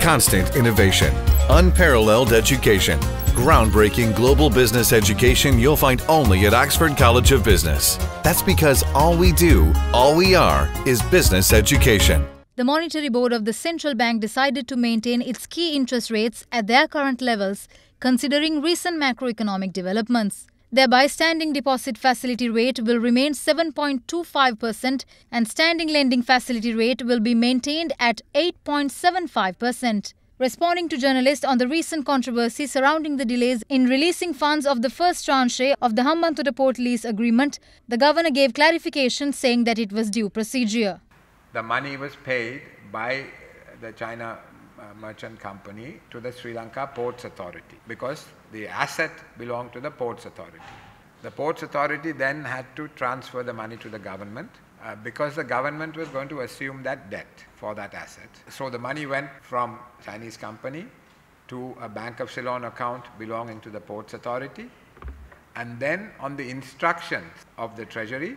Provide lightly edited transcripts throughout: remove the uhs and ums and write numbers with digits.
constant innovation, unparalleled education, groundbreaking global business education you'll find only at Oxford College of Business. That's because all we do, all we are, is business education. The Monetary Board of the Central Bank decided to maintain its key interest rates at their current levels, considering recent macroeconomic developments. Thereby, standing deposit facility rate will remain 7.25% and standing lending facility rate will be maintained at 8.75%. Responding to journalists on the recent controversy surrounding the delays in releasing funds of the first tranche of the Hambantota Port lease agreement, the governor gave clarification saying that it was due procedure. The money was paid by the China Merchant Company to the Sri Lanka Ports Authority because the asset belonged to the Ports Authority. The Ports Authority then had to transfer the money to the government because the government was going to assume that debt for that asset. So the money went from Chinese company to a Bank of Sri Lanka account belonging to the Ports Authority, and then on the instructions of the Treasury,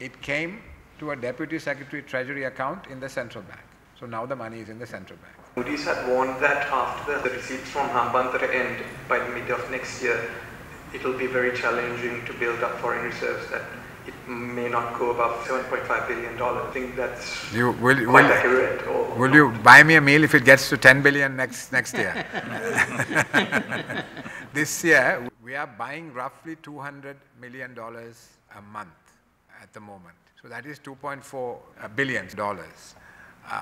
it came to a Deputy Secretary Treasury account in the Central Bank. So now the money is in the Central Bank. Moody's had warned that after the receipts from Hambantota end by the mid of next year, it will be very challenging to build up foreign reserves, that it may not go above $7.5 billion. I think that's quite accurate. Will you buy me a meal if it gets to 10 billion next year? This year, we are buying roughly $200 million a month at the moment. So that is $2.4 billion.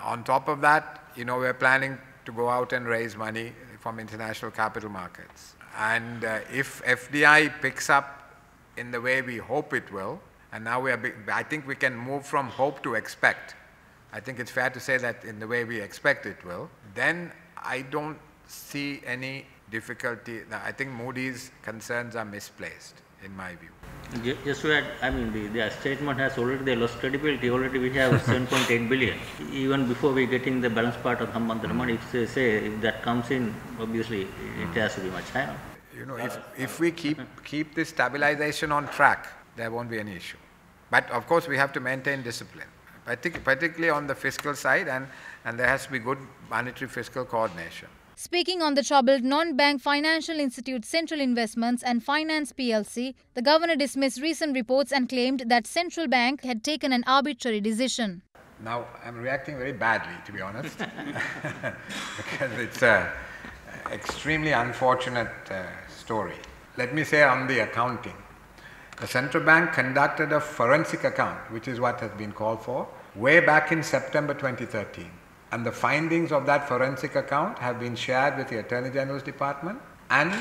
On top of that, we're planning to go out and raise money from international capital markets. And if FDI picks up in the way we hope it will, and now I think we can move from hope to expect. I think it's fair to say that in the way we expect it will, then I don't see any difficulty. I think Moody's concerns are misplaced, in my view. Just to add, the statement has already, they lost credibility. Already we have 7.8 billion. Even before we getting the balance part of Hambantota money, if they say if that comes in, obviously it has to be much higher. If we keep this stabilization on track, there won't be any issue. But of course, we have to maintain discipline, particularly on the fiscal side, and there has to be good monetary fiscal coordination. Speaking on the troubled non-bank financial institute Central Investments and Finance PLC, the governor dismissed recent reports and claimed that Central Bank had taken an arbitrary decision. Now, I'm reacting very badly, to be honest, because it's an extremely unfortunate story. Let me say on the accounting. The Central Bank conducted a forensic account, which is what has been called for, way back in September 2013. And the findings of that forensic account have been shared with the Attorney General's Department and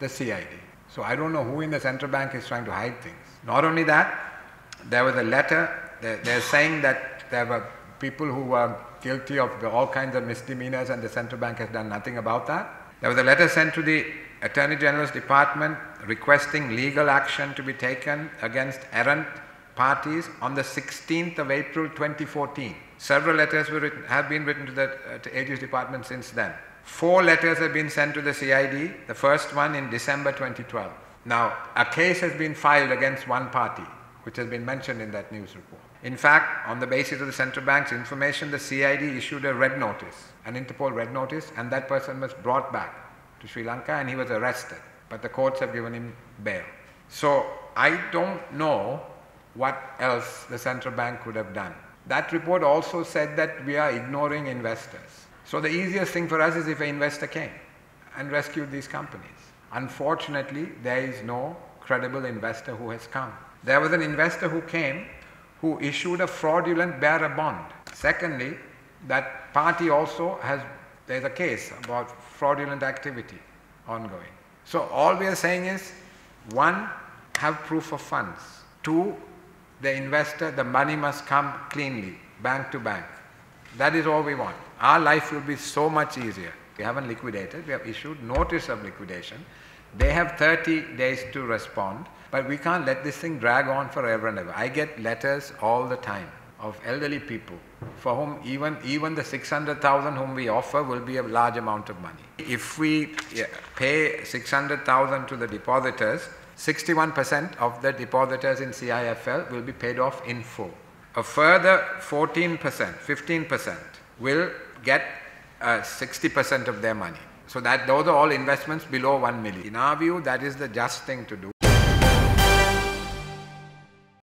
the CID. So I don't know who in the Central Bank is trying to hide things. Not only that, there was a letter, they're saying that there were people who were guilty of all kinds of misdemeanors and the Central Bank has done nothing about that. There was a letter sent to the Attorney General's Department requesting legal action to be taken against errant parties on the 16th of April 2014. Several letters have been written to the AG's department since then. 4 letters have been sent to the CID, the first one in December 2012. Now, a case has been filed against one party, which has been mentioned in that news report. In fact, on the basis of the Central Bank's information, the CID issued a red notice, an Interpol red notice, and that person was brought back to Sri Lanka and he was arrested. But the courts have given him bail. So, I don't know what else the Central Bank could have done. That report also said that we are ignoring investors. So the easiest thing for us is if an investor came and rescued these companies. Unfortunately, there is no credible investor who has come. There was an investor who came who issued a fraudulent bearer bond. Secondly, that party also there's a case about fraudulent activity ongoing. So all we are saying is, 1, have proof of funds. 2, the investor, the money must come cleanly, bank to bank. That is all we want. Our life will be so much easier. We haven't liquidated, we have issued notice of liquidation. They have 30 days to respond, but we can't let this thing drag on forever and ever. I get letters all the time of elderly people for whom even the 600,000 whom we offer will be a large amount of money. If we pay 600,000 to the depositors, 61% of the depositors in CIFL will be paid off in full. A further 15% will get 60% of their money. So that those are all investments below 1 million. In our view, that is the just thing to do.